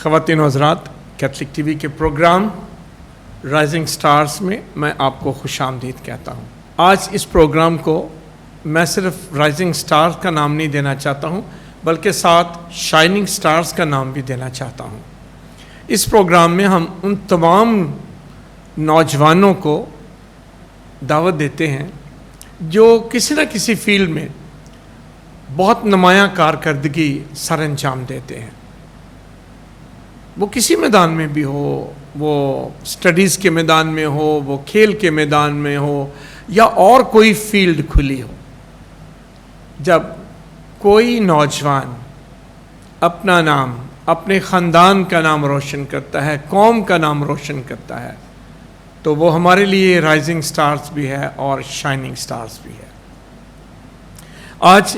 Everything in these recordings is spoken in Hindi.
ख़वातीन और हज़रात, कैथलिक टीवी के प्रोग्राम राइजिंग स्टार्स में मैं आपको खुशामदीद कहता हूँ। आज इस प्रोग्राम को मैं सिर्फ राइजिंग स्टार्स का नाम नहीं देना चाहता हूँ, बल्कि साथ शाइनिंग स्टार्स का नाम भी देना चाहता हूँ। इस प्रोग्राम में हम उन तमाम नौजवानों को दावत देते हैं जो किसी न किसी फील्ड में बहुत नुमायाँ कारकर्दगी सर अंजाम देते हैं। वो किसी मैदान में भी हो, वो स्टडीज़ के मैदान में हो, वो खेल के मैदान में हो, या और कोई फील्ड खुली हो। जब कोई नौजवान अपना नाम, अपने ख़ानदान का नाम रोशन करता है, कौम का नाम रोशन करता है, तो वो हमारे लिए राइजिंग स्टार्स भी है और शाइनिंग स्टार्स भी है। आज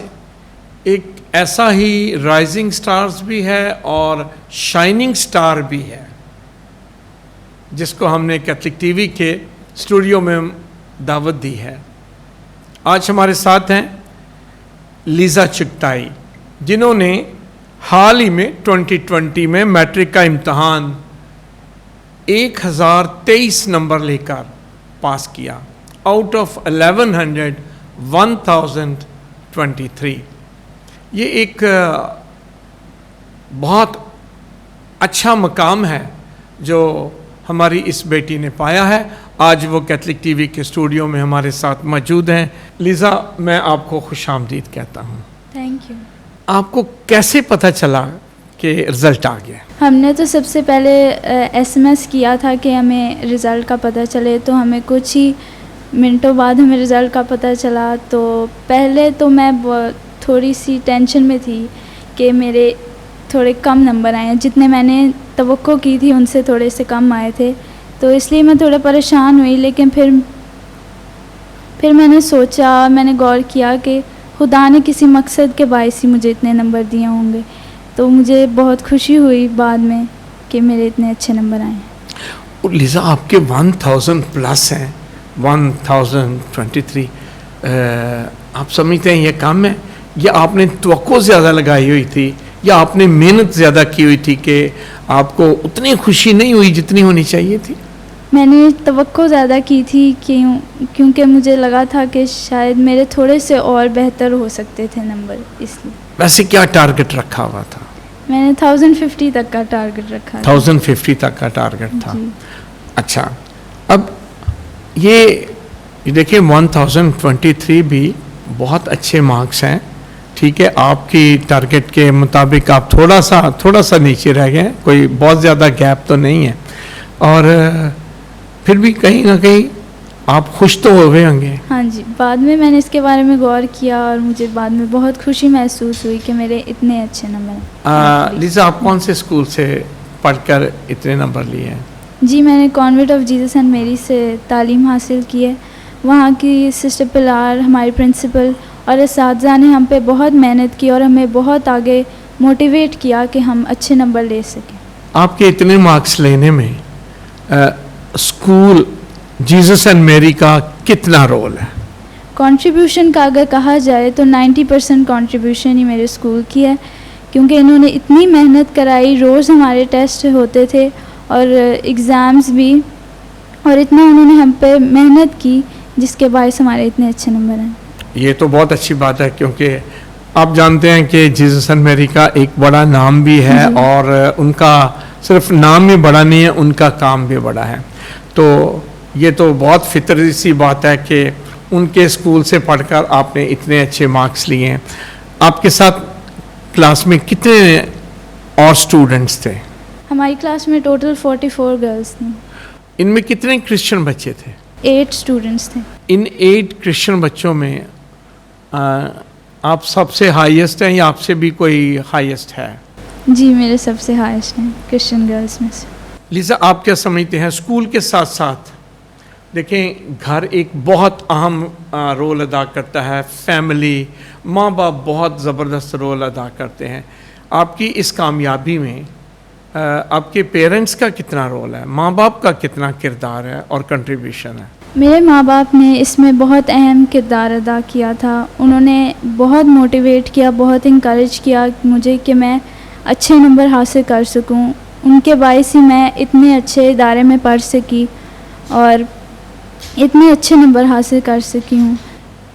एक ऐसा ही राइजिंग स्टार्स भी है और शाइनिंग स्टार भी है, जिसको हमने कैथलिक टीवी के स्टूडियो में दावत दी है। आज हमारे साथ हैं लीज़ा चुगताई, जिन्होंने हाल ही में 2020 में मैट्रिक का इम्तहान 1023 नंबर लेकर पास किया। Out of 1100 1023। ये एक बहुत अच्छा मकाम है जो हमारी इस बेटी ने पाया है। आज वो कैथलिक टीवी के स्टूडियो में हमारे साथ मौजूद हैं। लीज़ा, मैं आपको खुशामदीद कहता हूँ। Thank you. आपको कैसे पता चला कि रिज़ल्ट आ गया? हमने तो सबसे पहले एसएमएस किया था कि हमें रिज़ल्ट का पता चले, तो हमें कुछ ही मिनटों बाद हमें रिज़ल्ट का पता चला। तो पहले तो मैं थोड़ी सी टेंशन में थी कि मेरे थोड़े कम नंबर आए हैं, जितने मैंने तवक्को की थी उनसे थोड़े से कम आए थे, तो इसलिए मैं थोड़ा परेशान हुई। लेकिन फिर मैंने सोचा, मैंने गौर किया कि खुदा ने किसी मकसद के बायस ही मुझे इतने नंबर दिए होंगे, तो मुझे बहुत खुशी हुई बाद में कि मेरे इतने अच्छे नंबर आए हैं। लीज़ा, आपके 1000 प्लस हैं, 1023। आप समझते हैं ये काम है, या आपने तवक्को ज़्यादा लगाई हुई थी, या आपने मेहनत ज़्यादा की हुई थी कि आपको उतनी खुशी नहीं हुई जितनी होनी चाहिए थी? मैंने तवक्को ज़्यादा की थी क्योंकि मुझे लगा था कि शायद मेरे थोड़े से और बेहतर हो सकते थे नंबर, इसलिए। वैसे क्या टारगेट रखा हुआ था? मैंने 1050 तक का टारगेट रखा था। 1050 तक का टारगेट था। अच्छा, अब ये देखिए 1023 भी बहुत अच्छे मार्क्स हैं। ठीक है, आपकी टारगेट के मुताबिक आप थोड़ा सा नीचे रह गए, कोई बहुत ज़्यादा गैप तो नहीं है, और फिर भी कहीं ना कहीं आप खुश तो हो गए होंगे। हाँ जी, बाद में मैंने इसके बारे में गौर किया और मुझे बाद में बहुत खुशी महसूस हुई कि मेरे इतने अच्छे नंबर हैं। लीज़ा, आप कौन से स्कूल से पढ़कर इतने नंबर लिए हैं? जी, मैंने कॉन्वेंट ऑफ जीसस एंड मेरी से तालीम हासिल की है। वहाँ की सिस्टर पिलार, हमारी प्रिंसिपल और असातिज़ा ने हम पे बहुत मेहनत की और हमें बहुत आगे मोटिवेट किया कि हम अच्छे नंबर ले सकें। आपके इतने मार्क्स लेने में स्कूल जीसस एंड मेरी का कितना रोल है? कंट्रीब्यूशन का अगर कहा जाए तो 90% कंट्रीब्यूशन ही मेरे स्कूल की है, क्योंकि इन्होंने इतनी मेहनत कराई। रोज़ हमारे टेस्ट होते थे और एग्ज़ाम्स भी, और इतना उन्होंने हम पे मेहनत की जिसके बायस हमारे इतने अच्छे नंबर हैं। ये तो बहुत अच्छी बात है, क्योंकि आप जानते हैं कि जीसस एंड मेरी का एक बड़ा नाम भी है, और उनका सिर्फ नाम ही बड़ा नहीं है, उनका काम भी बड़ा है। तो ये तो बहुत फितरी सी बात है कि उनके स्कूल से पढ़कर आपने इतने अच्छे मार्क्स लिए हैं। आपके साथ क्लास में कितने और स्टूडेंट्स थे? हमारी क्लास में टोटल 44 गर्ल्स थी। इनमें कितने क्रिश्चियन बच्चे थे? 8 स्टूडेंट्स थे। इन 8 क्रिश्चियन बच्चों में आप सबसे हाईएस्ट हैं, या आपसे भी कोई हाईएस्ट है? जी, मेरे सबसे हाईएस्ट हैं क्रिश्चियन गर्ल्स में से। लीज़ा, आप क्या समझते हैं, स्कूल के साथ साथ देखें घर एक बहुत अहम रोल अदा करता है, फैमिली, माँ बाप बहुत ज़बरदस्त रोल अदा करते हैं। आपकी इस कामयाबी में आपके पेरेंट्स का कितना रोल है, माँ बाप का कितना किरदार है और कंट्रीब्यूशन है? मेरे माँ बाप ने इसमें बहुत अहम किरदार अदा किया था। उन्होंने बहुत मोटिवेट किया, बहुत इंकरेज किया मुझे कि मैं अच्छे नंबर हासिल कर सकूं। उनके बायस ही मैं इतने अच्छे इदारे में पढ़ सकी और इतने अच्छे नंबर हासिल कर सकी हूँ।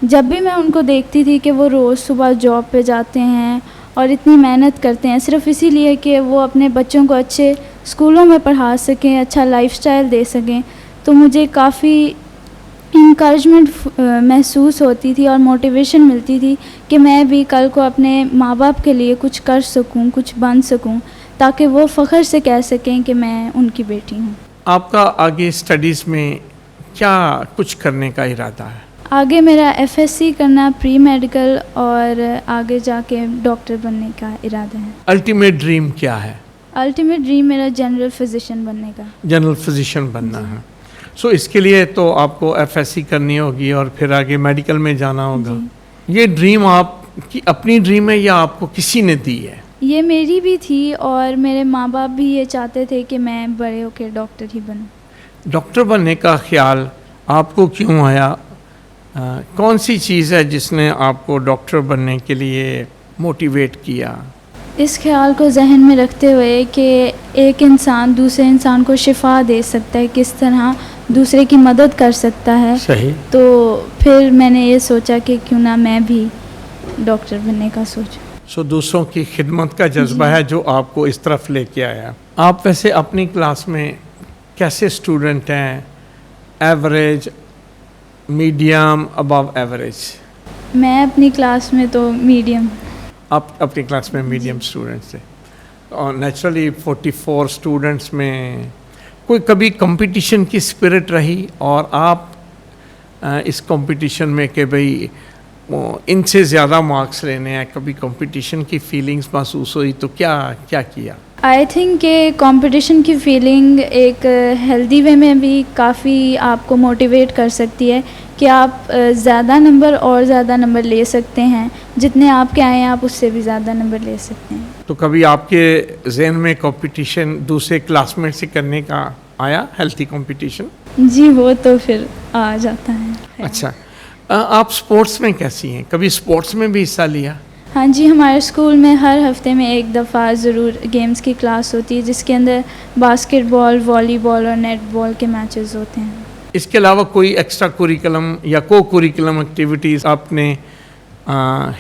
जब भी मैं उनको देखती थी कि वो रोज़ सुबह जॉब पे जाते हैं और इतनी मेहनत करते हैं सिर्फ़ इसीलिए कि वो अपने बच्चों को अच्छे स्कूलों में पढ़ा सकें, अच्छा लाइफस्टाइल दे सकें, तो मुझे काफ़ी इनकरेजमेंट महसूस होती थी और मोटिवेशन मिलती थी कि मैं भी कल को अपने माँ बाप के लिए कुछ कर सकूं, कुछ बन सकूं, ताकि वो फ़ख्र से कह सकें कि मैं उनकी बेटी हूं। आपका आगे स्टडीज़ में क्या कुछ करने का इरादा है? आगे मेरा एफएससी करना, प्री मेडिकल और आगे जाके डॉक्टर बनने का इरादा है। अल्टीमेट ड्रीम क्या है? अल्टीमेट ड्रीम मेरा जनरल फिजिशियन बनने का। जनरल फिजिशियन बनना है। सो इसके लिए तो आपको एफएससी करनी होगी और फिर आगे मेडिकल में जाना होगा। ये ड्रीम आपकी अपनी ड्रीम है या आपको किसी ने दी है? ये मेरी भी थी और मेरे माँ बाप भी ये चाहते थे कि मैं बड़े होकर डॉक्टर ही बनूं। डॉक्टर बनने का ख्याल आपको क्यों आया? कौन सी चीज़ है जिसने आपको डॉक्टर बनने के लिए मोटिवेट किया? इस ख्याल को जहन में रखते हुए कि एक इंसान दूसरे इंसान को शिफा दे सकता है, किस तरह दूसरे की मदद कर सकता है। सही। तो फिर मैंने ये सोचा कि क्यों ना मैं भी डॉक्टर बनने का सोचूं। सो दूसरों की खिदमत का जज्बा है जो आपको इस तरफ लेके आया। आप वैसे अपनी क्लास में कैसे स्टूडेंट हैं? Average, medium, above average? मैं अपनी क्लास में तो मीडियम। आप अपनी क्लास में मीडियम स्टूडेंट्स थे और नेचुरली 44 स्टूडेंट्स में कोई कभी कंपटीशन की स्पिरिट रही और आप इस कंपटीशन में कि भाई इनसे ज़्यादा मार्क्स लेने हैं, कभी कंपटीशन की फीलिंग्स महसूस हुई तो क्या क्या किया? आई थिंक कि कंपटीशन की फीलिंग एक हेल्दी वे में भी काफ़ी आपको मोटिवेट कर सकती है कि आप ज़्यादा नंबर और ज़्यादा नंबर ले सकते हैं, जितने आपके आए हैं आप उससे भी ज़्यादा नंबर ले सकते हैं। तो कभी आपके जहन में कंपटीशन दूसरे क्लासमेट से करने का आया, हेल्थी कंपटीशन? जी, वो तो फिर आ जाता है। अच्छा, आप स्पोर्ट्स में कैसी हैं? कभी स्पोर्ट्स में भी हिस्सा लिया? हाँ जी, हमारे स्कूल में हर हफ्ते में एक दफ़ा ज़रूर गेम्स की क्लास होती है जिसके अंदर बास्केटबॉल, वॉलीबॉल और नेटबॉल के मैचेस होते हैं। इसके अलावा कोई एक्स्ट्रा कुरिकुलम या को कुरिकुलम एक्टिविटीज़ आपने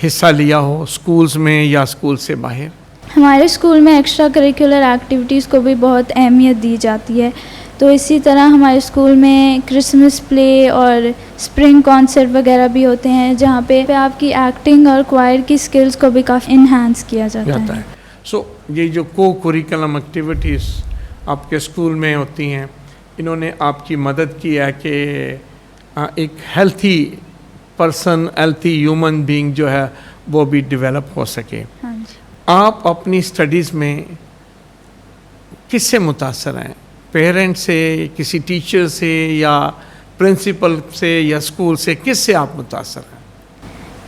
हिस्सा लिया हो स्कूल्स में या स्कूल से बाहर? हमारे स्कूल में एक्स्ट्रा करिकुलर एक्टिविटीज़ को भी बहुत अहमियत दी जाती है। तो इसी तरह हमारे स्कूल में क्रिसमस प्ले और स्प्रिंग कॉन्सर्ट वगैरह भी होते हैं जहाँ पे आपकी एक्टिंग और क्वायर की स्किल्स को भी काफ़ी इन्हांस किया जाता है। सो ये जो को कुरिकुलम एक्टिविटीज़ आपके स्कूल में होती हैं, इन्होंने आपकी मदद की है कि एक healthy person, healthy human being जो है वो भी डेवलप हो सके। हाँ जी। आप अपनी स्टडीज़ में किससे मुतासर हैं? पेरेंट्स से, किसी टीचर से या प्रिंसिपल से या स्कूल से, किससे आप मुतासर हैं?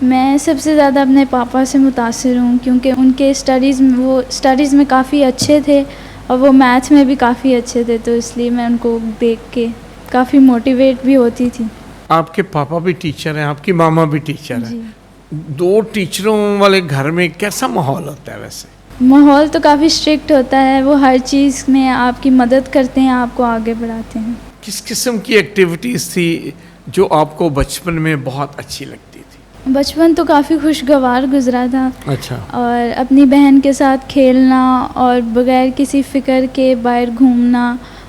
मैं सबसे ज़्यादा अपने पापा से मुतासर हूँ क्योंकि उनके स्टडीज़ में काफ़ी अच्छे थे और वो मैथ में भी काफ़ी अच्छे थे, तो इसलिए मैं उनको देख के काफ़ी मोटिवेट भी होती थी। आपके पापा भी टीचर हैं, आपकी मामा भी टीचर हैं। दो टीचरों वाले घर में कैसा माहौल होता है? वैसे माहौल तो काफ़ी स्ट्रिक्ट होता है, वो हर चीज़ में आपकी मदद करते हैं, आपको आगे बढ़ाते हैं। किस किस्म की एक्टिविटीज़ थी जो आपको बचपन में बहुत अच्छी लगती थी? बचपन तो काफ़ी खुशगवार गुजरा था। अच्छा। और अपनी बहन के साथ खेलना और बगैर किसी फ़िक्र के बाहर घूमना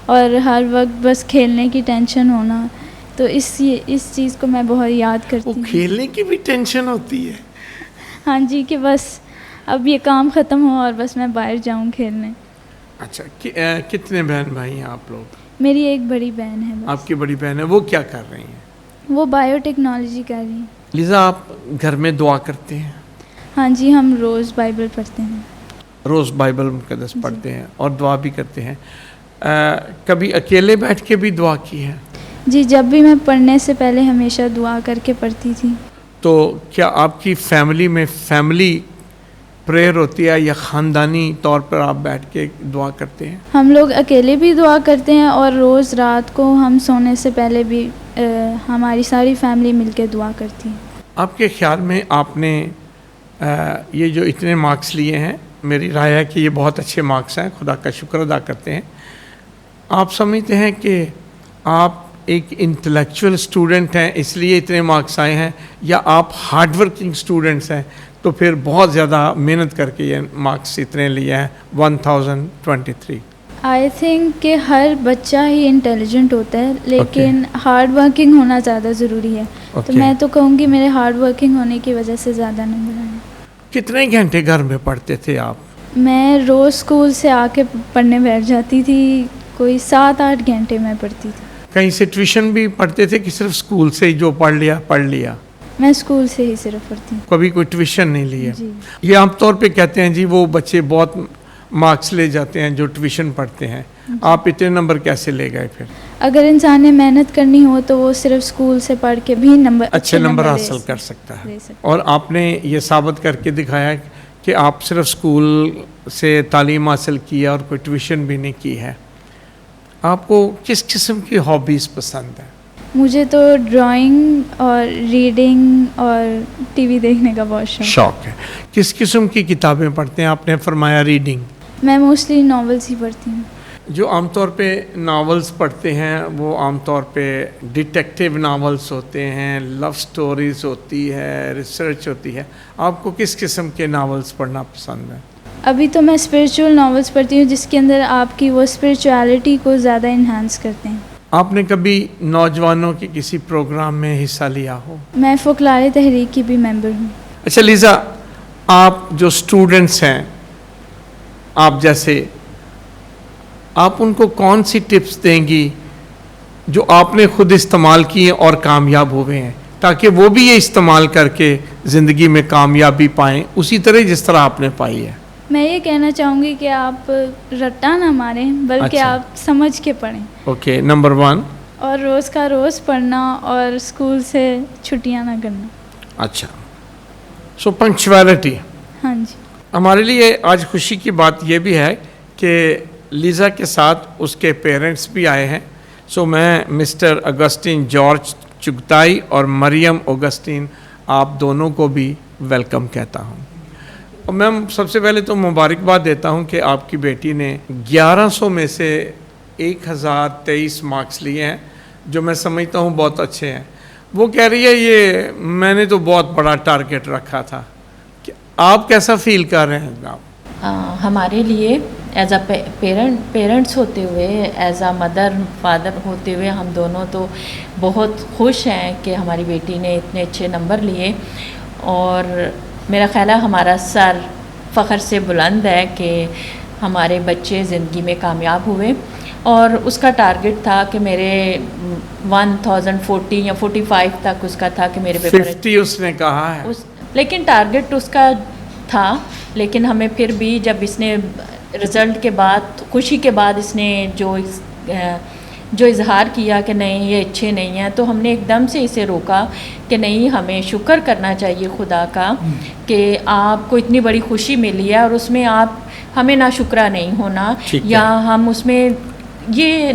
और हर वक्त बस खेलने की टेंशन होना, तो इस चीज़ को मैं बहुत याद करती हूँ। खेलने की भी टेंशन होती है? हाँ जी, कि बस अब ये काम ख़त्म हो और बस मैं बाहर जाऊँ खेलने। अच्छा, कितने बहन भाई हैं आप लोग? मेरी एक बड़ी बहन है बस। आपकी बड़ी बहन है, वो क्या कर रही हैं? वो बायोटेक्नोलॉजी कर रही है। लिज़ा, आप घर में दुआ करते हैं? हाँ जी, हम रोज़ बाइबल पढ़ते हैं। रोज़ बाइबल मुक़द्दस पढ़ते हैं और दुआ भी करते हैं। कभी अकेले बैठ के भी दुआ की है? जी, जब भी मैं पढ़ने से पहले हमेशा दुआ करके पढ़ती थी। तो क्या आपकी फैमिली में फैमिली प्रेयर होती है या ख़ानदानी तौर पर आप बैठ के दुआ करते हैं? हम लोग अकेले भी दुआ करते हैं और रोज़ रात को हम सोने से पहले भी हमारी सारी फैमिली मिलके दुआ करती है। आपके ख्याल में आपने ये जो इतने मार्क्स लिए हैं मेरी राय है कि ये बहुत अच्छे मार्क्स हैं, खुदा का शुक्र अदा करते हैं। आप समझते हैं कि आप एक इंटेलेक्चुअल स्टूडेंट हैं इसलिए इतने मार्क्स आए हैं, या आप हार्ड वर्किंग स्टूडेंट्स हैं तो फिर बहुत ज़्यादा मेहनत करके ये मार्क्स इतने लिए हैं 1023? आई थिंक कि हर बच्चा ही इंटेलिजेंट होता है, लेकिन हार्ड वर्किंग होना ज़्यादा ज़रूरी है। तो मैं तो कहूँगी मेरे हार्ड वर्किंग होने की वजह से ज़्यादा नंबर आए। कितने घंटे घर में पढ़ते थे आप? मैं रोज़ स्कूल से आके पढ़ने बैठ जाती थी, कोई 7-8 घंटे मैं पढ़ती थी। कहीं से ट्यूशन भी पढ़ते थे कि सिर्फ स्कूल से ही जो पढ़ लिया? मैं स्कूल से ही सिर्फ पढ़ती हूँ, कभी कोई ट्यूशन नहीं लिया? जी। ये आमतौर पे कहते हैं जी वो बच्चे बहुत मार्क्स ले जाते हैं जो ट्यूशन पढ़ते हैं, आप इतने नंबर कैसे ले गए फिर? अगर इंसान ने मेहनत करनी हो तो वो सिर्फ स्कूल से पढ़ के भी अच्छे नंबर हासिल कर सकता है। और आपने ये साबित करके दिखाया कि आप सिर्फ स्कूल से तालीम हासिल किया और कोई ट्यूशन भी नहीं की है। आपको किस किस्म की हॉबीज़ पसंद है? मुझे तो ड्राइंग और रीडिंग और टीवी देखने का बहुत शौक है। किस किस्म की किताबें पढ़ते हैं? आपने फरमाया रीडिंग। मैं मोस्टली नॉवेल्स ही पढ़ती हूँ। जो आमतौर पे नावल्स पढ़ते हैं वो आमतौर पे डिटेक्टिव नावल्स होते हैं, लव स्टोरीज़ होती है, रिसर्च होती है। आपको किस किस्म के नावल्स पढ़ना पसंद है? अभी तो मैं स्पिरिचुअल नॉवेल्स पढ़ती हूँ जिसके अंदर आपकी वो स्पिरिचुअलिटी को ज़्यादा इन्हांस करते हैं। आपने कभी नौजवानों के किसी प्रोग्राम में हिस्सा लिया हो? मैं फ़ोकलारे तहरीक की भी मेंबर हूँ। अच्छा लीज़ा, आप जो स्टूडेंट्स हैं आप जैसे, आप उनको कौन सी टिप्स देंगी जो आपने खुद इस्तेमाल किए और कामयाब हुए हैं, ताकि वो भी ये इस्तेमाल करके ज़िंदगी में कामयाबी पाएँ उसी तरह जिस तरह आपने पाई है? मैं ये कहना चाहूँगी कि आप रट्टा ना मारें, बल्कि आप समझ के पढ़ें। Okay, number 1। और रोज़ का रोज़ पढ़ना और स्कूल से छुट्टियाँ ना करना। अच्छा, सो पंक्चुअलिटी। हाँ जी। हमारे लिए आज खुशी की बात यह भी है कि लीज़ा के साथ उसके पेरेंट्स भी आए हैं। सो मैं मिस्टर अगस्टिन जॉर्ज चुगताई और मरियम अगस्टिन आप दोनों को भी वेलकम कहता हूँ। और मैं सबसे पहले तो मुबारकबाद देता हूँ कि आपकी बेटी ने 1100 में से 1023 मार्क्स लिए हैं, जो मैं समझता हूँ बहुत अच्छे हैं। वो कह रही है ये मैंने तो बहुत बड़ा टारगेट रखा था। आप कैसा फील कर रहे हैं आप? हमारे लिए एज अ पेरेंट्स होते हुए, एज अ मदर फादर होते हुए हम दोनों तो बहुत खुश हैं कि हमारी बेटी ने इतने अच्छे नंबर लिए। और मेरा ख्याल है हमारा सर फ़ख्र से बुलंद है कि हमारे बच्चे ज़िंदगी में कामयाब हुए। और उसका टारगेट था कि मेरे 1040 या 45 तक उसका था कि मेरे पेपर 50 उसने कहा है लेकिन टारगेट उसका था। लेकिन हमें फिर भी जब इसने रिज़ल्ट के बाद, खुशी के बाद इसने जो इजहार किया कि नहीं ये अच्छे नहीं हैं, तो हमने एकदम से इसे रोका कि नहीं, हमें शुक्र करना चाहिए खुदा का कि आपको इतनी बड़ी खुशी मिली है और उसमें आप हमें ना शुक्रा नहीं होना या हम उसमें ये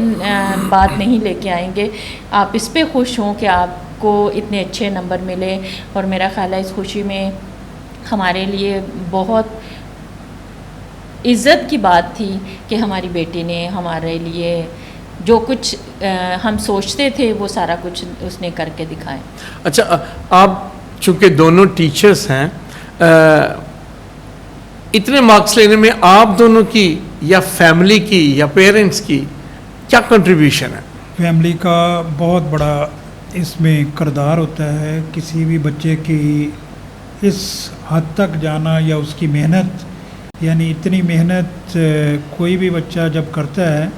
बात नहीं लेके आएंगे। आप इस पे खुश हों कि आपको इतने अच्छे नंबर मिले। और मेरा ख्याल है इस खुशी में हमारे लिए बहुत इज़्ज़त की बात थी कि हमारी बेटी ने हमारे लिए जो कुछ हम सोचते थे वो सारा कुछ उसने करके दिखाया। अच्छा, आप चूँकि दोनों टीचर्स हैं, इतने मार्क्स लेने में आप दोनों की या फैमिली की या पेरेंट्स की क्या कंट्रीब्यूशन है? फैमिली का बहुत बड़ा इसमें किरदार होता है। किसी भी बच्चे की इस हद तक जाना या उसकी मेहनत, यानी इतनी मेहनत कोई भी बच्चा जब करता है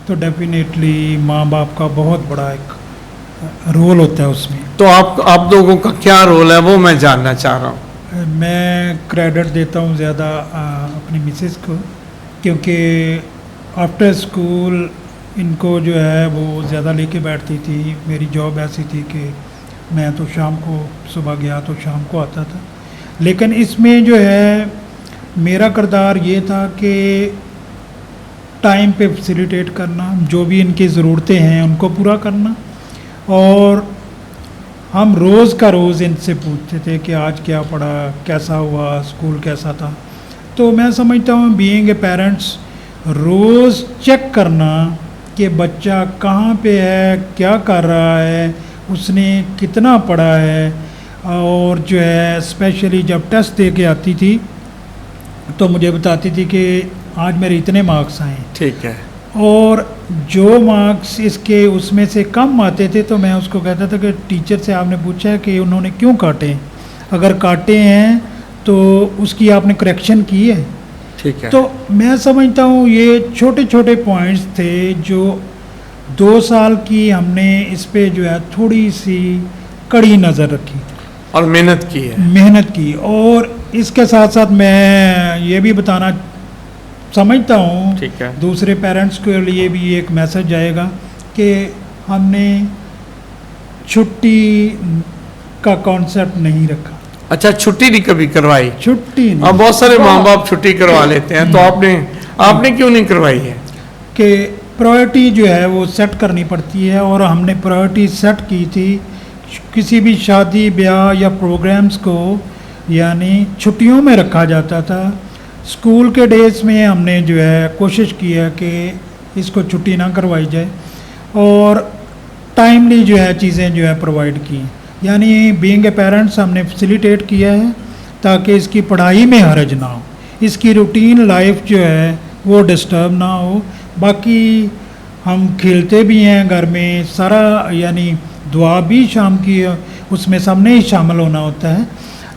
तो डेफिनेटली माँ बाप का बहुत बड़ा एक रोल होता है उसमें। तो आप लोगों का क्या रोल है वो मैं जानना चाह रहा हूँ। मैं क्रेडिट देता हूँ ज़्यादा अपनी मिसेस को, क्योंकि आफ्टर स्कूल इनको जो है वो ज़्यादा लेके बैठती थी। मेरी जॉब ऐसी थी कि मैं तो शाम को सुबह गया तो शाम को आता था। लेकिन इसमें जो है मेरा किरदार ये था कि टाइम पे फैसिलिटेट करना, जो भी इनकी ज़रूरतें हैं उनको पूरा करना। और हम रोज़ का रोज़ इनसे पूछते थे कि आज क्या पढ़ा, कैसा हुआ, स्कूल कैसा था। तो मैं समझता हूँ बीइंग ए पेरेंट्स रोज़ चेक करना कि बच्चा कहाँ पे है, क्या कर रहा है, उसने कितना पढ़ा है, और जो है स्पेशली जब टेस्ट दे के आती थी तो मुझे बताती थी कि आज मेरे इतने मार्क्स आए, ठीक है, और जो मार्क्स इसके उसमें से कम आते थे तो मैं उसको कहता था कि टीचर से आपने पूछा है कि उन्होंने क्यों काटे, अगर काटे हैं तो उसकी आपने करेक्शन की है। ठीक है। तो मैं समझता हूँ ये छोटे छोटे पॉइंट्स थे जो 2 साल की हमने इस पे जो है थोड़ी सी कड़ी नज़र रखी और मेहनत की है। मेहनत की। और इसके साथ साथ मैं ये भी बताना समझता हूँ, ठीक है। दूसरे पेरेंट्स के लिए भी एक मैसेज जाएगा कि हमने छुट्टी का कॉन्सेप्ट नहीं रखा। अच्छा, छुट्टी नहीं कभी करवाई? छुट्टी नहीं। अब बहुत सारे माँ बाप छुट्टी करवा लेते हैं, तो आपने क्यों नहीं करवाई है? कि प्रायोरिटी जो है वो सेट करनी पड़ती है, और हमने प्रायोरिटी सेट की थी। किसी भी शादी ब्याह या प्रोग्राम्स को यानी छुट्टियों में रखा जाता था। स्कूल के डेज में हमने जो है कोशिश की है कि इसको छुट्टी ना करवाई जाए, और टाइमली जो है चीज़ें जो है प्रोवाइड की, यानी बीइंग ए पेरेंट्स हमने फैसिलिटेट किया है ताकि इसकी पढ़ाई में हर्ज ना हो, इसकी रूटीन लाइफ जो है वो डिस्टर्ब ना हो। बाकी हम खेलते भी हैं घर में सारा, यानी दुआ भी शाम की उसमें सबने ही शामिल होना होता है,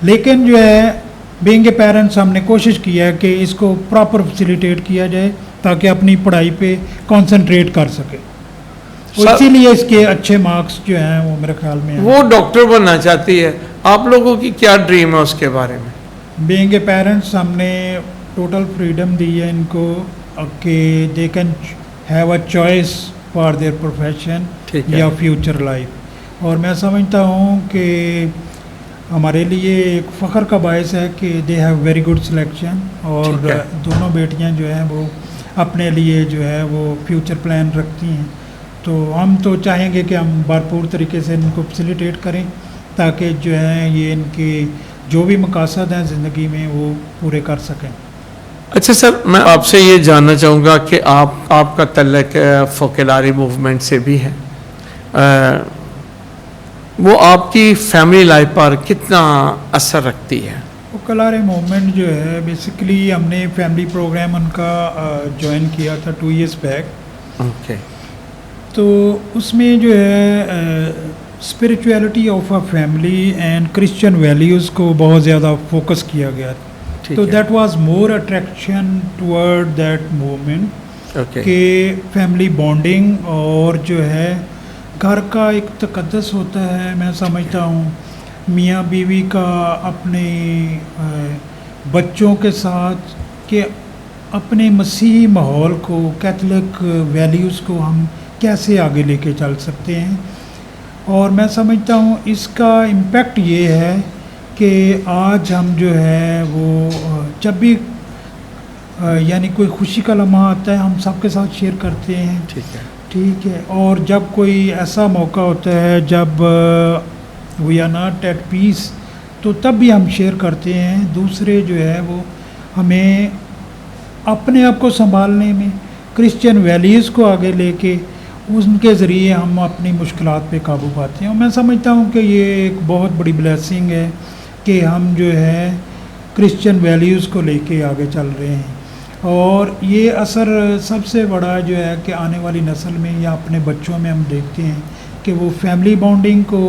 लेकिन जो है बीइंग ए पेरेंट्स हमने कोशिश किया है कि इसको प्रॉपर फैसिलिटेट किया जाए ताकि अपनी पढ़ाई पे कंसंट्रेट कर सके, इसीलिए इसके अच्छे मार्क्स जो हैं वो मेरे ख्याल में। वो डॉक्टर बनना चाहती है, आप लोगों की क्या ड्रीम है उसके बारे में? बीइंग ए पेरेंट्स हमने टोटल फ्रीडम दी है इनको कि they can have a choice for their profession या फ्यूचर लाइफ। और मैं समझता हूँ कि हमारे लिए एक फ़ख्र का बायस है कि they have very good selection, और दोनों बेटियां जो हैं वो अपने लिए जो है वो फ्यूचर प्लान रखती हैं। तो हम तो चाहेंगे कि हम भरपूर तरीके से इनको फैसिलिटेट करें ताकि जो है ये इनके जो भी मकासद हैं ज़िंदगी में वो पूरे कर सकें। अच्छा सर, मैं आपसे ये जानना चाहूँगा कि आपका तल्लक फ़ोकलारी मूवमेंट से भी है, वो आपकी फैमिली लाइफ पर कितना असर रखती है? फ़ोकलारी मूवमेंट जो है बेसिकली हमने फैमिली प्रोग्राम उनका ज्वाइन किया था 2 years बैक। ओके। तो उसमें जो है spirituality of a family and Christian values को बहुत ज़्यादा फोकस किया गया। तो that was more attraction toward that movement कि फैमिली बॉन्डिंग और जो है घर का एक तकद्दस होता है। मैं समझता हूँ मियाँ बीवी का अपने बच्चों के साथ कि अपने मसीही माहौल को, कैथलिक वैल्यूज़ को हम कैसे आगे लेके चल सकते हैं। और मैं समझता हूँ इसका इम्पेक्ट ये है कि आज हम जो है वो जब भी यानी कोई खुशी का लम्हा आता है हम सबके साथ शेयर करते हैं। ठीक है। और जब कोई ऐसा मौका होता है जब we are not at peace, तो तब भी हम शेयर करते हैं। दूसरे जो है वो हमें अपने आप को संभालने में, क्रिश्चियन वैल्यूज़ को आगे लेके उनके ज़रिए हम अपनी मुश्किलात पे काबू पाते हैं। और मैं समझता हूँ कि ये एक बहुत बड़ी ब्लेसिंग है कि हम जो है क्रिश्चियन वैल्यूज़ को लेके आगे चल रहे हैं। और ये असर सबसे बड़ा जो है कि आने वाली नस्ल में या अपने बच्चों में हम देखते हैं कि वो फैमिली बॉन्डिंग को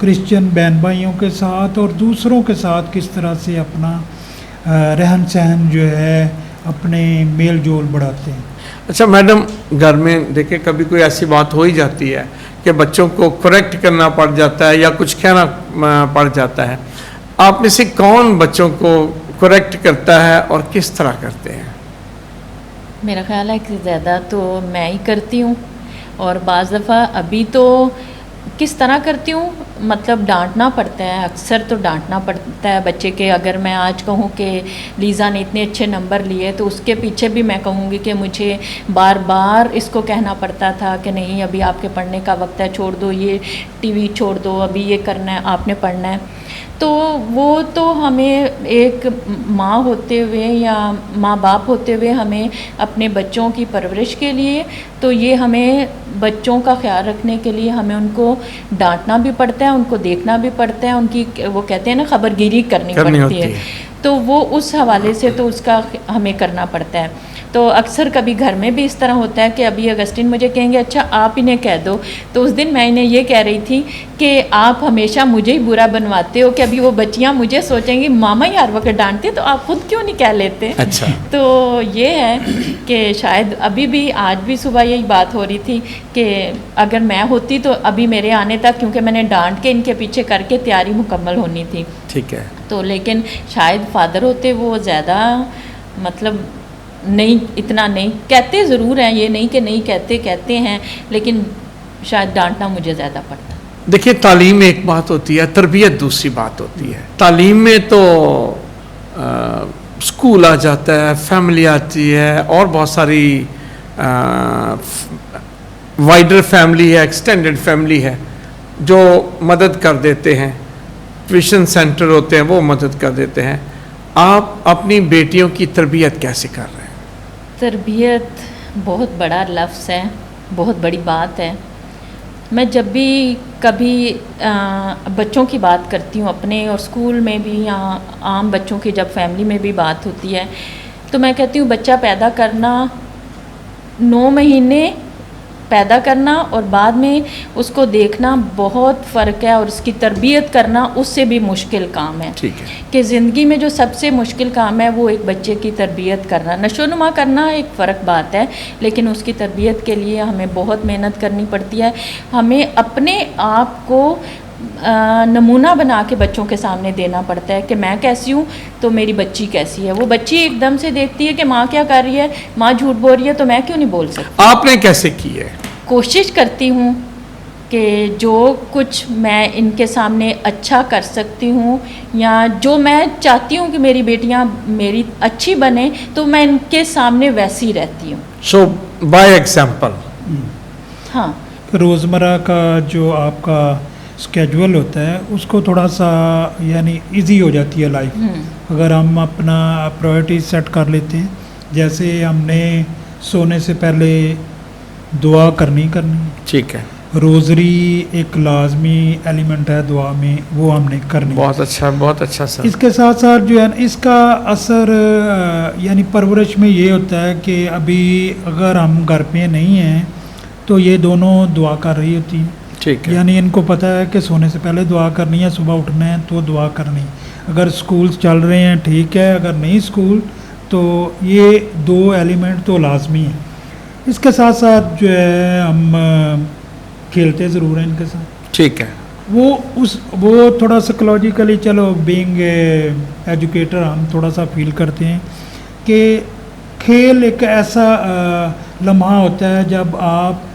क्रिश्चियन बहन भाइयों के साथ और दूसरों के साथ किस तरह से अपना रहन सहन जो है अपने मेल जोल बढ़ाते हैं। अच्छा मैडम, घर में देखिए कभी कोई ऐसी बात हो ही जाती है कि बच्चों को करेक्ट करना पड़ जाता है या कुछ कहना पड़ जाता है, आप में से कौन बच्चों को करेक्ट करता है और किस तरह करते हैं? मेरा ख्याल है कि ज़्यादा तो मैं ही करती हूँ, और बाज़ दफ़ा अभी तो किस तरह करती हूँ, मतलब डांटना पड़ता है, अक्सर तो डांटना पड़ता है बच्चे के। अगर मैं आज कहूँ कि लीज़ा ने इतने अच्छे नंबर लिए, तो उसके पीछे भी मैं कहूँगी कि मुझे बार बार इसको कहना पड़ता था कि नहीं अभी आपके पढ़ने का वक्त है, छोड़ दो ये टीवी, छोड़ दो अभी ये करना है, आपने पढ़ना है। तो वो तो हमें एक माँ होते हुए या माँ बाप होते हुए हमें अपने बच्चों की परवरिश के लिए, तो ये हमें बच्चों का ख्याल रखने के लिए हमें उनको डांटना भी पड़ता है, उनको देखना भी पड़ता है, उनकी वो कहते हैं ना खबरगिरी करनी पड़ती है। तो वो उस हवाले से तो उसका हमें करना पड़ता है। तो अक्सर कभी घर में भी इस तरह होता है कि अभी अगस्टिन मुझे कहेंगे अच्छा आप इन्हें कह दो, तो उस दिन मैं इन्हें ये कह रही थी कि आप हमेशा मुझे ही बुरा बनवाते हो, कि अभी वो बच्चियां मुझे सोचेंगी मामा ही हर वक्त डांटते तो आप खुद क्यों नहीं कह लेते। अच्छा। तो ये है कि शायद अभी भी आज भी सुबह यही बात हो रही थी कि अगर मैं होती तो अभी मेरे आने तक, क्योंकि मैंने डांट के इनके पीछे करके तैयारी मुकम्मल होनी थी। ठीक है। तो लेकिन शायद फादर होते वो ज़्यादा मतलब नहीं, इतना नहीं कहते, ज़रूर हैं, ये नहीं कि नहीं कहते, कहते हैं, लेकिन शायद डांटना मुझे ज़्यादा पड़ता है। देखिए तालीम एक बात होती है, तरबियत दूसरी बात होती है। तालीम में तो स्कूल आ जाता है, फैमिली आती है और बहुत सारी वाइडर फैमिली है, एक्सटेंडेड फैमिली है जो मदद कर देते हैं, ट्यूशन सेंटर होते हैं वो मदद कर देते हैं। आप अपनी बेटियों की तरबियत कैसे कर रहे हैं? तरबियत बहुत बड़ा लफ्ज़ है, बहुत बड़ी बात है। मैं जब भी कभी बच्चों की बात करती हूँ अपने, और स्कूल में भी या आम बच्चों की जब फैमिली में भी बात होती है, तो मैं कहती हूँ बच्चा पैदा करना 9 महीने पैदा करना और बाद में उसको देखना बहुत फ़र्क है, और उसकी तरबियत करना उससे भी मुश्किल काम है। ठीक है। कि ज़िंदगी में जो सबसे मुश्किल काम है वो एक बच्चे की तरबियत करना। नशोनुमा करना एक फ़र्क बात है, लेकिन उसकी तरबियत के लिए हमें बहुत मेहनत करनी पड़ती है। हमें अपने आप को नमूना बना के बच्चों के सामने देना पड़ता है कि मैं कैसी हूँ तो मेरी बच्ची कैसी है। वो बच्ची एकदम से देखती है कि माँ क्या कर रही है, माँ झूठ बोल रही है, तो मैं क्यों नहीं बोल सकती। आपने कैसे की है? कोशिश करती हूँ कि जो कुछ मैं इनके सामने अच्छा कर सकती हूँ, या जो मैं चाहती हूँ कि मेरी बेटियाँ मेरी अच्छी बने, तो मैं इनके सामने वैसी रहती हूँ। सो बाय एग्जाम्पल। हाँ, रोज़मर्रा का जो आपका स्केड्यूल होता है उसको थोड़ा सा यानी इजी हो जाती है लाइफ, अगर हम अपना प्रायोरिटीज सेट कर लेते हैं। जैसे हमने सोने से पहले दुआ करनी। ठीक है। रोज़री एक लाजमी एलिमेंट है दुआ में, वो हमने करनी। बहुत अच्छा, बहुत अच्छा सर। इसके साथ साथ जो है इसका असर यानी परवरिश में ये होता है कि अभी अगर हम घर पे नहीं हैं तो ये दोनों दुआ कर रही होती हैं। ठीक है। यानी इनको पता है कि सोने से पहले दुआ करनी है, सुबह उठना है तो दुआ करनी। अगर स्कूल चल रहे हैं ठीक है, अगर नहीं स्कूल तो ये 2 एलिमेंट तो लाजमी है। इसके साथ साथ जो है हम खेलते ज़रूर हैं इनके साथ। ठीक है। वो थोड़ा साइकोलॉजिकली, चलो बीइंग एजुकेटर हम थोड़ा सा फील करते हैं कि खेल एक ऐसा लम्हा होता है जब आप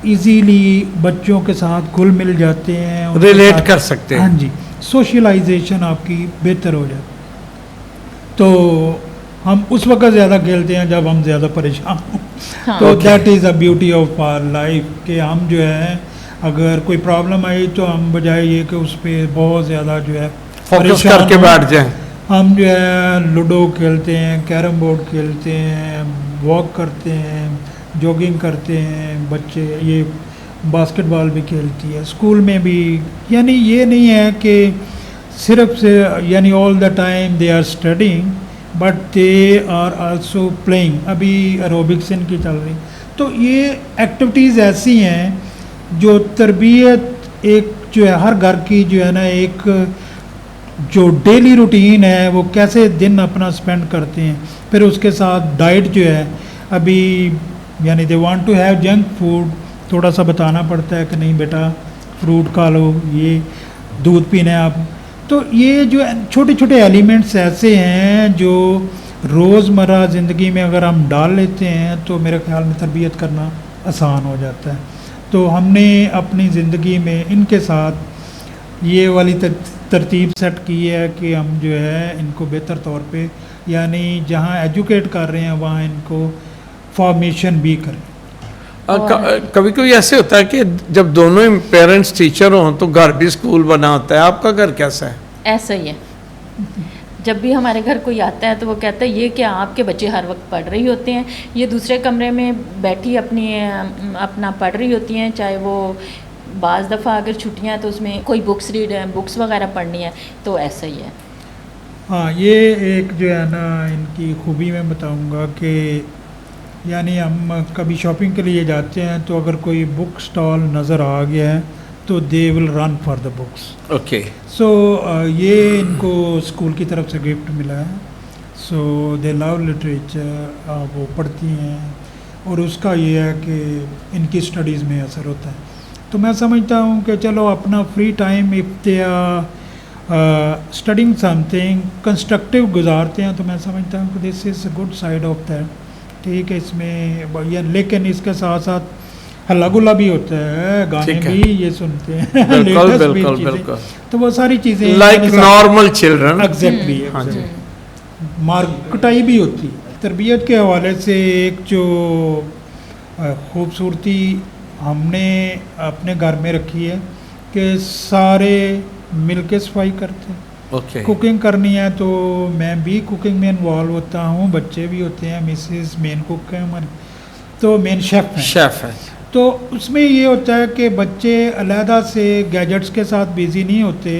इजीली बच्चों के साथ घुल मिल जाते हैं, रिलेट कर सकते हैं। हाँ जी, सोशलाइजेशन आपकी बेहतर हो जाती। तो हम उस वक्त ज़्यादा खेलते हैं जब हम ज़्यादा परेशान हों। हाँ। तो that is a beauty of our life कि हम जो है अगर कोई प्रॉब्लम आई तो हम बजाय ये कि उस पर बहुत ज़्यादा जो है फोकस करके बैठ जाएं, हम जो है लूडो खेलते हैं, कैरम बोर्ड खेलते हैं, वॉक करते हैं, जॉगिंग करते हैं। बच्चे ये बास्केटबॉल भी खेलती है, स्कूल में भी। यानी ये नहीं है कि सिर्फ से यानी all the time they are studying, but they are also playing. अभी एरोबिक्स इनकी चल रही। तो ये एक्टिविटीज़ ऐसी हैं जो तरबियत एक जो है हर घर की जो है ना एक जो डेली रूटीन है वो कैसे दिन अपना स्पेंड करते हैं। फिर उसके साथ डाइट जो है अभी यानी they want to have junk food, थोड़ा सा बताना पड़ता है कि नहीं बेटा फ्रूट खा लो, ये दूध पीना है आप। तो ये जो छोटे छोटे एलिमेंट्स ऐसे हैं जो रोज़मर्रा ज़िंदगी में अगर हम डाल लेते हैं तो मेरे ख्याल में तरबियत करना आसान हो जाता है। तो हमने अपनी ज़िंदगी में इनके साथ ये वाली तरतीब सेट की है कि हम जो है इनको बेहतर तौर पे यानी जहाँ एजुकेट कर रहे हैं वहाँ इनको फॉर्मेशन भी करें। कभी कभी ऐसे होता है कि जब दोनों ही पेरेंट्स टीचर हों तो घर भी स्कूल बना होता है। आपका घर कैसा है? ऐसा ही है। जब भी हमारे घर कोई आता है तो वो कहता है ये क्या आपके बच्चे हर वक्त पढ़ रही होते हैं, ये दूसरे कमरे में बैठी अपना पढ़ रही होती हैं, चाहे वो बाज़ दफ़ा अगर छुट्टियां हैं तो उसमें कोई बुक्स वगैरह पढ़नी है, तो ऐसा ही है। हाँ, ये एक जो है ना इनकी खूबी मैं बताऊंगा कि यानी हम कभी शॉपिंग के लिए जाते हैं तो अगर कोई बुक स्टॉल नज़र आ गया है तो they will run for the books. Okay. So ये इनको स्कूल की तरफ से गिफ्ट मिला है। सो दे लव लिटरेचर, वो पढ़ती हैं और उसका ये है कि इनकी स्टडीज़ में असर होता है। तो मैं समझता हूँ कि चलो अपना free time if they are studying something constructive गुजारते हैं तो मैं समझता हूँ कि this is good side of that. ठीक है, इसमें लेकिन इसके साथ साथ हल्ला गुल्ला भी होता है, गाने ठीक है। भी ये सुनते हैं बिल्कुल latest भी बिल्कुल चीज़ें। बिल्कुल, तो वो सारी चीज़ें लाइक नॉर्मल चिल्ड्रन। एग्जैक्टली हाँ जी। मार्कटाई भी होती है। तरबियत के हवाले से एक जो खूबसूरती हमने अपने घर में रखी है कि सारे मिल के सफाई करते हैं। ओके। कुकिंग करनी है तो मैं भी कुकिंग में इन्वॉल्व होता हूँ, बच्चे भी होते हैं, मिसेस मेन कुक है हमारी, तो मेन शेफ़ हैं। शेफ है। तो उसमें ये होता है कि बच्चे अलहदा से गैजेट्स के साथ बिज़ी नहीं होते,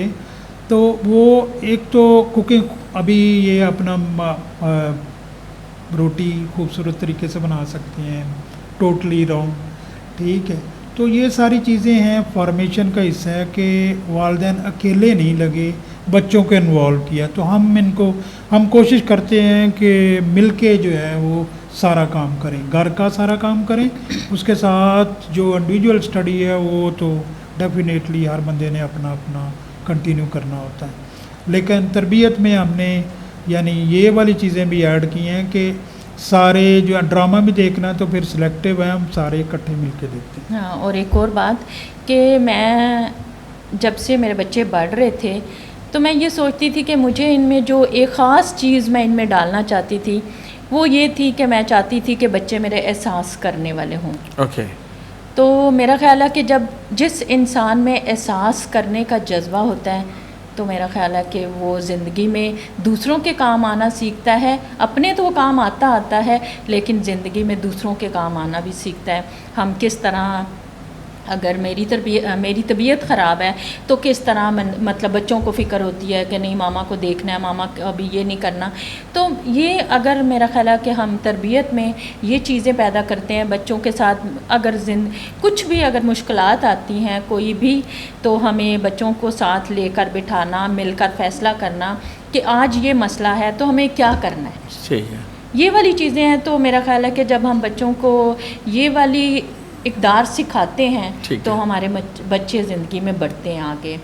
तो वो एक तो कुकिंग अभी ये अपना रोटी खूबसूरत तरीके से बना सकते हैं, टोटली रॉन्ग। ठीक है, तो ये सारी चीज़ें हैं, फॉर्मेशन का हिस्सा है कि वालिदैन अकेले नहीं लगे, बच्चों को इन्वॉल्व किया। तो हम कोशिश करते हैं कि मिलके जो है वो सारा काम करें, घर का सारा काम करें, उसके साथ जो इंडिविजुअल स्टडी है वो तो डेफिनेटली हर बंदे ने अपना अपना कंटिन्यू करना होता है। लेकिन तरबियत में हमने यानी ये वाली चीज़ें भी ऐड की हैं कि सारे जो है ड्रामा भी देखना तो फिर सिलेक्टिव है, हम सारे इकट्ठे मिलके देखते हैं। हाँ, और एक और बात कि मैं जब से मेरे बच्चे बढ़ रहे थे तो मैं ये सोचती थी कि मुझे इनमें जो एक ख़ास चीज़ मैं इनमें डालना चाहती थी वो ये थी कि मैं चाहती थी कि बच्चे मेरे एहसास करने वाले हों। ओके। तो मेरा ख्याल है कि जब जिस इंसान में एहसास करने का जज्बा होता है तो मेरा ख्याल है कि वो ज़िंदगी में दूसरों के काम आना सीखता है। अपने तो वो काम आता है, लेकिन ज़िंदगी में दूसरों के काम आना भी सीखता है। हम किस तरह, अगर मेरी तबीयत ख़राब है तो किस तरह मतलब बच्चों को फ़िक्र होती है कि नहीं मामा को देखना है, मामा अभी ये नहीं करना। तो ये अगर मेरा ख्याल है कि हम तरबियत में ये चीज़ें पैदा करते हैं बच्चों के साथ, अगर कुछ भी अगर मुश्किलात आती हैं कोई भी, तो हमें बच्चों को साथ लेकर बिठाना, मिलकर फ़ैसला करना कि आज ये मसला है तो हमें क्या करना है। सही है। ये वाली चीज़ें हैं। तो मेरा ख्याल है कि जब हम बच्चों को ये वाली इक़दार सिखाते हैं तो हमारे बच्चे ज़िंदगी में बढ़ते हैं आगे।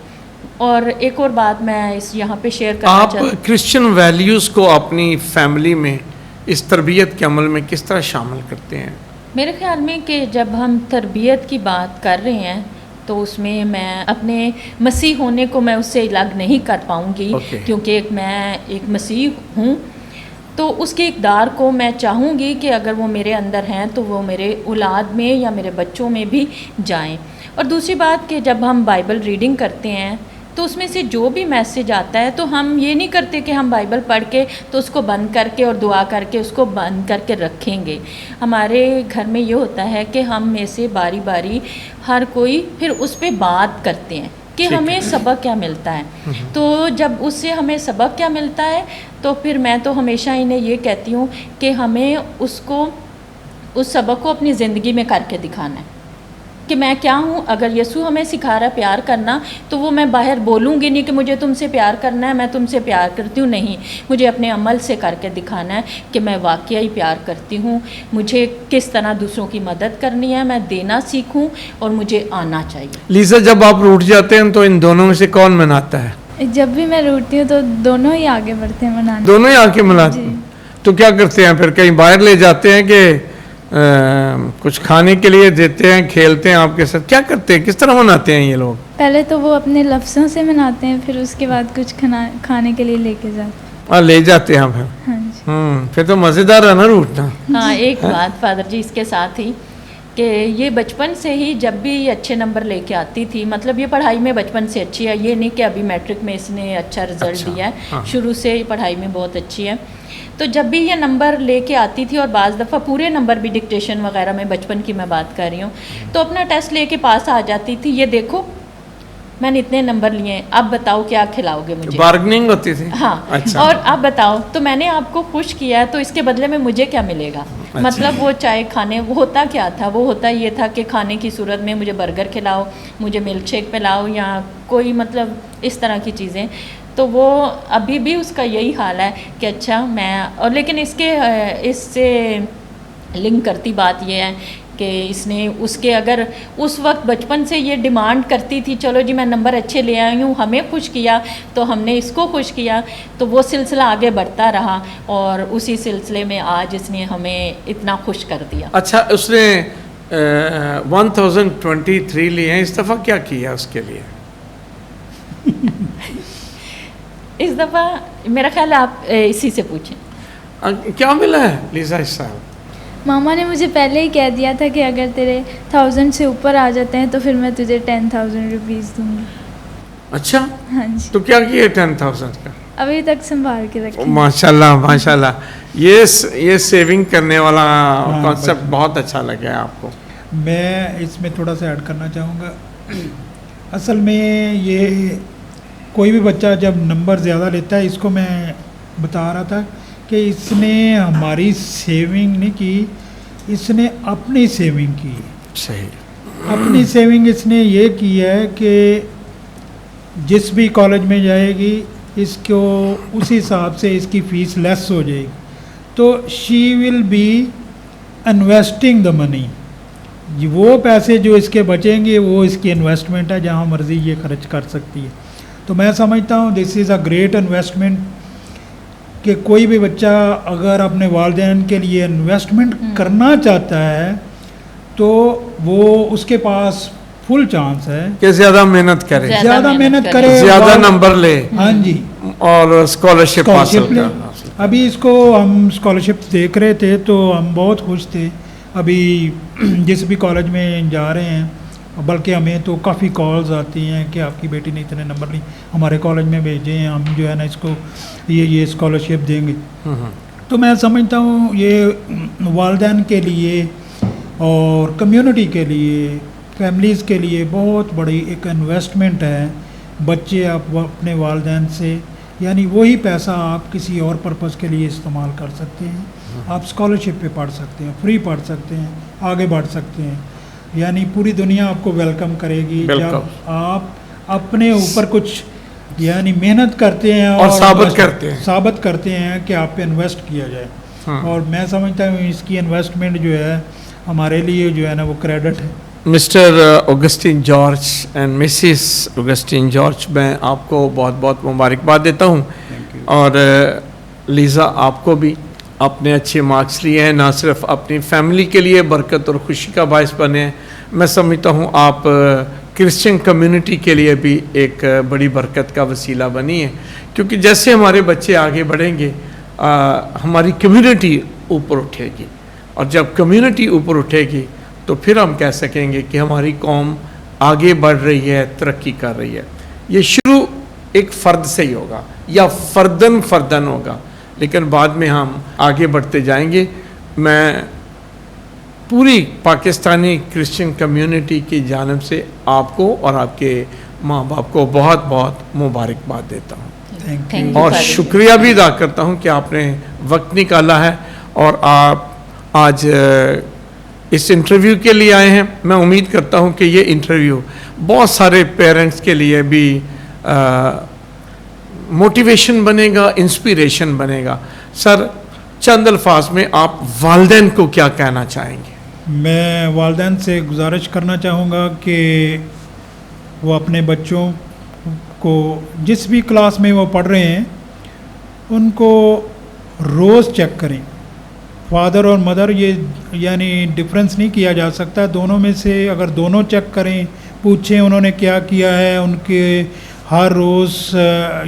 और एक और बात मैं यहाँ पे शेयर करना चाहती हूँ, आप क्रिश्चियन वैल्यूज़ को अपनी फैमिली में इस तरबियत के अमल में किस तरह शामिल करते हैं? मैं मेरे ख्याल में कि जब हम तरबियत की बात कर रहे हैं तो उसमें मैं अपने मसीह होने को मैं उससे अलग नहीं कर पाऊँगी, क्योंकि मैं एक मसीह हूँ। तो उसके इक़दार को मैं चाहूँगी कि अगर वो मेरे अंदर हैं तो वो मेरे औलाद में या मेरे बच्चों में भी जाएं। और दूसरी बात कि जब हम बाइबल रीडिंग करते हैं तो उसमें से जो भी मैसेज आता है तो हम ये नहीं करते कि हम बाइबल पढ़ के तो उसको बंद करके और दुआ करके उसको बंद करके रखेंगे। हमारे घर में ये होता है कि हम में से बारी बारी हर कोई फिर उस पर बात करते हैं कि हमें सबक क्या मिलता है। तो जब उससे हमें सबक क्या मिलता है तो फिर मैं तो हमेशा इन्हें ये कहती हूँ कि हमें उस सबक को अपनी ज़िंदगी में करके दिखाना है कि मैं क्या हूँ। अगर यीशु हमें सिखा रहा है प्यार करना तो वो मैं बाहर बोलूँगी नहीं कि मुझे तुमसे प्यार करना है, मैं तुमसे प्यार करती हूँ, नहीं, मुझे अपने अमल से करके दिखाना है कि मैं वाकई ही प्यार करती हूँ। मुझे किस तरह दूसरों की मदद करनी है, मैं देना सीखूँ और मुझे आना चाहिए। लीजा, जब आप रूठ जाते हैं तो इन दोनों में से कौन मनाता है? जब भी मैं रूठती हूँ तो दोनों ही आगे बढ़ते हैं मनाने। दोनों ही आके मनाते हैं? तो क्या करते हैं फिर? कहीं बाहर ले जाते हैं कि कुछ खाने के लिए देते हैं, खेलते हैं आपके साथ, क्या करते हैं, किस तरह मनाते हैं ये लोग? पहले तो वो अपने लफ्ज़ों से मनाते हैं, फिर उसके बाद कुछ खाने के लिए लेके जाते हैं। ले जाते हैं फिर? हाँ जी। फिर तो मज़ेदार है ना रूठना। हाँ, एक बात फादर जी इसके साथ ही कि ये बचपन से ही जब भी ये अच्छे नंबर लेके आती थी, मतलब ये पढ़ाई में बचपन से अच्छी है, ये नहीं कि अभी मैट्रिक में इसने अच्छा रिजल्ट अच्छा, दिया है, हाँ। शुरू से ही पढ़ाई में बहुत अच्छी है। तो जब भी ये नंबर लेके आती थी, और बाज़ दफ़ा पूरे नंबर भी डिक्टेशन वगैरह में, बचपन की मैं बात कर रही हूँ, तो अपना टेस्ट लेके पास आ जाती थी, ये देखो मैंने इतने नंबर लिए हैं, अब बताओ क्या खिलाओगे मुझे। बार्गेनिंग होती थी। हाँ, अच्छा। और आप बताओ, तो मैंने आपको खुश किया है, तो इसके बदले में मुझे क्या मिलेगा। अच्छा। मतलब वो चाहे खाने, वो होता क्या था, वो होता ये था कि खाने की सूरत में मुझे बर्गर खिलाओ, मुझे मिल्क शेक पिलाओ, या कोई मतलब इस तरह की चीज़ें। तो वो अभी भी उसका यही हाल है कि अच्छा मैं, और लेकिन इससे लिंक करती बात ये है कि इसने उसके, अगर उस वक्त बचपन से ये डिमांड करती थी, चलो जी मैं नंबर अच्छे ले आई हूँ, हमें खुश किया तो हमने इसको खुश किया, तो वो सिलसिला आगे बढ़ता रहा, और उसी सिलसिले में आज इसने हमें इतना खुश कर दिया। अच्छा, उसने 1023 लिए हैं, इस दफ़ा क्या किया उसके लिए? इस दफ़ा मेरा ख्याल है आप इसी से पूछें। क्या मिला है लीजा इस साल? मामा ने मुझे पहले ही कह दिया था कि अगर तेरे 1000 से ऊपर आ जाते हैं तो फिर मैं तुझे 10,000 रुपीज़ दूँगी। अच्छा, हाँ जी, तो क्या किए 10,000 का? अभी तक संभाल के रखी। माशाल्लाह माशाल्लाह, ये सेविंग करने वाला हाँ, कॉन्सेप्ट बस। बहुत अच्छा लगा है आपको। मैं इसमें थोड़ा सा ऐड करना चाहूँगा। असल में ये कोई भी बच्चा जब नंबर ज़्यादा लेता है, इसको मैं बता रहा था कि इसने हमारी सेविंग नहीं की, इसने अपनी सेविंग की। सही। अपनी सेविंग इसने ये की है कि जिस भी कॉलेज में जाएगी, इसको उस हिसाब से इसकी फ़ीस लेस हो जाएगी, तो she will be investing the money. वो पैसे जो इसके बचेंगे वो इसकी इन्वेस्टमेंट है, जहाँ मर्ज़ी ये खर्च कर सकती है। तो मैं समझता हूँ this is a great investment, कि कोई भी बच्चा अगर अपने वालिदैन के लिए इन्वेस्टमेंट करना चाहता है तो वो उसके पास फुल चांस है कि ज़्यादा मेहनत करे, ज़्यादा मेहनत करे, ज़्यादा और- नंबर ले, हाँ जी, और स्कॉलरशिप हासिल स्कॉलरशिप ले। करना। अभी इसको हम स्कॉलरशिप देख रहे थे तो हम बहुत खुश थे। अभी जिस भी कॉलेज में जा रहे हैं, बल्कि हमें तो काफ़ी कॉल्स आती हैं कि आपकी बेटी ने इतने नंबर नहीं, हमारे कॉलेज में भेजे हैं, हम जो है ना इसको ये स्कॉलरशिप देंगे। तो मैं समझता हूँ ये वालिदैन के लिए और कम्युनिटी के लिए, फैमिलीज़ के लिए बहुत बड़ी एक इन्वेस्टमेंट है। बच्चे आप अपने वालिदैन से, यानी वही पैसा आप किसी और पर्पज़ के लिए इस्तेमाल कर सकते हैं। आप स्कॉलरशिप पे पढ़ सकते हैं, फ्री पढ़ सकते हैं, आगे बढ़ सकते हैं, यानी पूरी दुनिया आपको वेलकम करेगी जब आप अपने ऊपर कुछ यानी मेहनत करते हैं और साबित करते हैं कि आप पे इन्वेस्ट किया जाए। हाँ। और मैं समझता हूँ इसकी इन्वेस्टमेंट जो है हमारे लिए जो है ना वो क्रेडिट है। Mister Augustine George and missus Augustine George, मैं आपको बहुत बहुत मुबारकबाद देता हूँ, और लीज़ा आपको भी आपने अच्छे मार्क्स लिए हैं, ना सिर्फ अपनी फैमिली के लिए बरकत और खुशी का बायस बने हैं, मैं समझता हूँ आप क्रिश्चियन कम्युनिटी के लिए भी एक बड़ी बरकत का वसीला बनी है, क्योंकि जैसे हमारे बच्चे आगे बढ़ेंगे हमारी कम्युनिटी ऊपर उठेगी, और जब कम्युनिटी ऊपर उठेगी तो फिर हम कह सकेंगे कि हमारी कौम आगे बढ़ रही है, तरक्की कर रही है। ये शुरू एक फ़र्द से ही होगा या फ़र्दन होगा, लेकिन बाद में हम आगे बढ़ते जाएंगे। मैं पूरी पाकिस्तानी क्रिश्चियन कम्युनिटी की जानिब से आपको और आपके माँ बाप को बहुत बहुत मुबारकबाद देता हूँ, Thank you, और Father. शुक्रिया भी अदा करता हूँ कि आपने वक्त निकाला है और आप आज इस इंटरव्यू के लिए आए हैं। मैं उम्मीद करता हूँ कि ये इंटरव्यू बहुत सारे पेरेंट्स के लिए भी मोटिवेशन बनेगा, इंस्पिरेशन बनेगा। सर, चंद अल्फाज में आप वालिदैन को क्या कहना चाहेंगे? मैं वालिदैन से गुजारिश करना चाहूँगा कि वो अपने बच्चों को जिस भी क्लास में वो पढ़ रहे हैं उनको रोज़ चेक करें। फादर और मदर ये यानी डिफरेंस नहीं किया जा सकता, दोनों में से अगर दोनों चेक करें, पूछें उन्होंने क्या किया है, उनके हर रोज़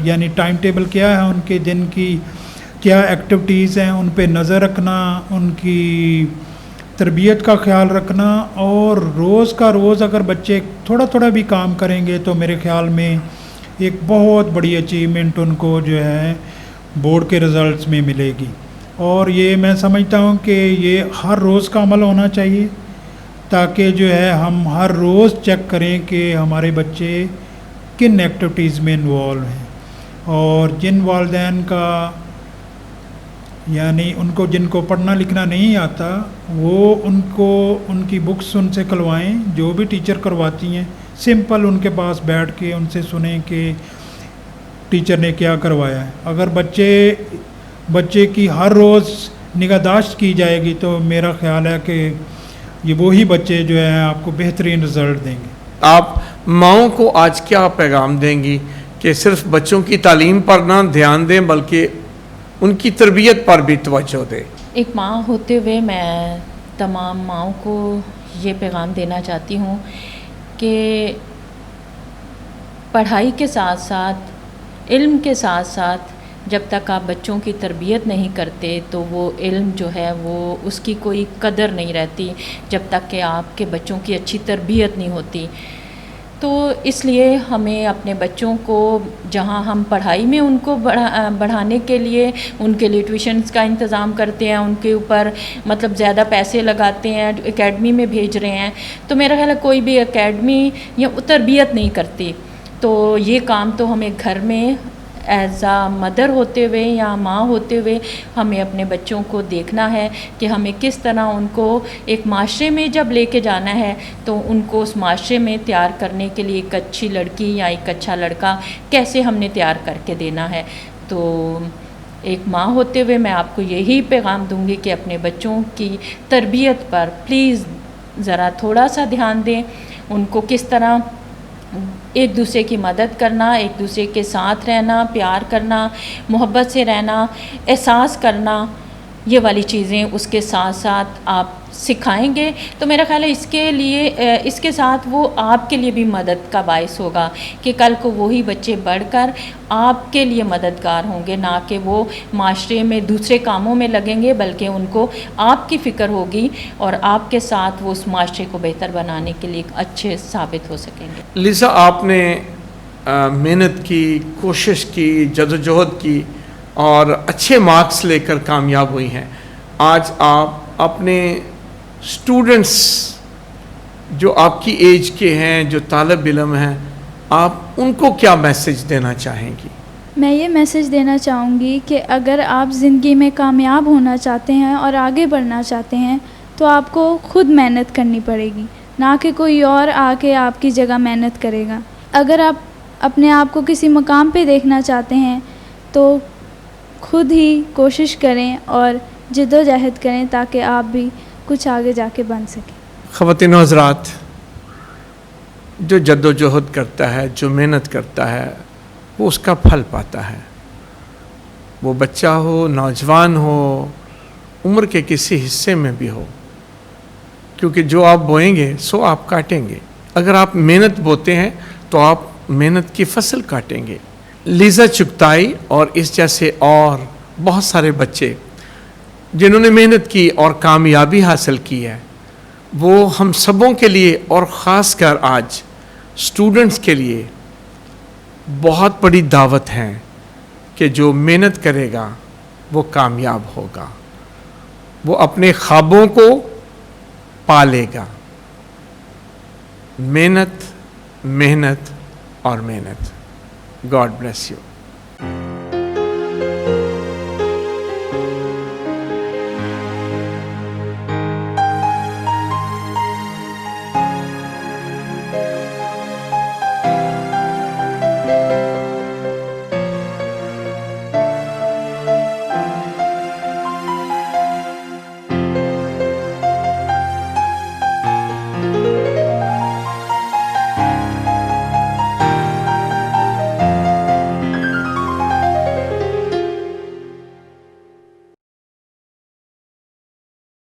यानी टाइम टेबल क्या है, उनके दिन की क्या एक्टिविटीज़ हैं, उन पे नज़र रखना, उनकी तरबियत का ख्याल रखना, और रोज़ का रोज़ अगर बच्चे थोड़ा थोड़ा भी काम करेंगे तो मेरे ख्याल में एक बहुत बड़ी अचीवमेंट उनको जो है बोर्ड के रिज़ल्ट्स में मिलेगी। और ये मैं समझता हूँ कि ये हर रोज़ का अमल होना चाहिए, ताकि जो है हम हर रोज़ चेक करें कि हमारे बच्चे किन एक्टिविटीज़ में इन्वॉल्व हैं। और जिन वालिदैन का यानी उनको जिनको पढ़ना लिखना नहीं आता, वो उनको उनकी बुक्स उनसे करवाएं, जो भी टीचर करवाती हैं सिंपल उनके पास बैठ के उनसे सुने कि टीचर ने क्या करवाया है। अगर बच्चे की हर रोज़ निगहदाश्त की जाएगी तो मेरा ख्याल है कि ये वही बच्चे जो हैं आपको बेहतरीन रिज़ल्ट देंगे। आप माओं को आज क्या पैगाम देंगी कि सिर्फ बच्चों की तालीम पर ना ध्यान दें बल्कि उनकी तरबियत पर भी तवज्जो दें? एक माँ होते हुए मैं तमाम माँओं को ये पैगाम देना चाहती हूँ कि पढ़ाई के साथ साथ, इल्म के साथ साथ जब तक आप बच्चों की तरबियत नहीं करते तो वो इल्म जो है वो उसकी कोई कदर नहीं रहती, जब तक कि आपके बच्चों की अच्छी तरबियत नहीं होती। तो इसलिए हमें अपने बच्चों को, जहाँ हम पढ़ाई में उनको बढ़ाने के लिए उनके लिए ट्यूशन्स का इंतज़ाम करते हैं, उनके ऊपर मतलब ज़्यादा पैसे लगाते हैं, एकेडमी में भेज रहे हैं, तो मेरा ख्याल है कोई भी एकेडमी या तरबियत नहीं करती। तो ये काम तो हमें घर में एज आ मदर होते हुए या माँ होते हुए हमें अपने बच्चों को देखना है कि हमें किस तरह उनको एक माशरे में जब लेके जाना है तो उनको उस माशरे में तैयार करने के लिए एक अच्छी लड़की या एक अच्छा लड़का कैसे हमने तैयार करके देना है। तो एक माँ होते हुए मैं आपको यही पैगाम दूंगी कि अपने बच्चों की तरबियत पर प्लीज़ ज़रा थोड़ा सा ध्यान दें, उनको किस तरह एक दूसरे की मदद करना, एक दूसरे के साथ रहना, प्यार करना, मोहब्बत से रहना, एहसास करना, ये वाली चीज़ें उसके साथ साथ आप सिखाएंगे तो मेरा ख्याल है इसके साथ वो आपके लिए भी मदद का बायस होगा कि कल को वही बच्चे बढ़कर आपके लिए मददगार होंगे, ना कि वो माशरे में दूसरे कामों में लगेंगे, बल्कि उनको आपकी फ़िक्र होगी और आपके साथ वो उस माशरे को बेहतर बनाने के लिए अच्छे साबित हो सकेंगे। लीज़ा, आपने मेहनत की, कोशिश की, जदोजहद की और अच्छे मार्क्स लेकर कामयाब हुई हैं। आज आप अपने स्टूडेंट्स जो आपकी एज के हैं, जो तालिब इल्म हैं, आप उनको क्या मैसेज देना चाहेंगी? मैं ये मैसेज देना चाहूँगी कि अगर आप ज़िंदगी में कामयाब होना चाहते हैं और आगे बढ़ना चाहते हैं तो आपको खुद मेहनत करनी पड़ेगी, ना कि कोई और आके आपकी जगह मेहनत करेगा। अगर आप अपने आप को किसी मकाम पे देखना चाहते हैं तो खुद ही कोशिश करें और जिद्दोजहद करें ताकि आप भी कुछ आगे जाके बन सकें। ख़वातीन व हज़रात, जो जद्दोजहद करता है, जो मेहनत करता है, वो उसका फल पाता है। वो बच्चा हो, नौजवान हो, उम्र के किसी हिस्से में भी हो, क्योंकि जो आप बोएंगे सो आप काटेंगे। अगर आप मेहनत बोते हैं तो आप मेहनत की फसल काटेंगे। लीज़ा चुगताई और इस जैसे और बहुत सारे बच्चे जिन्होंने मेहनत की और कामयाबी हासिल की है, वो हम सबों के लिए और ख़ास कर आज स्टूडेंट्स के लिए बहुत बड़ी दावत है कि जो मेहनत करेगा वो कामयाब होगा, वो अपने ख्वाबों को पालेगा। मेहनत, मेहनत और मेहनत। God bless you.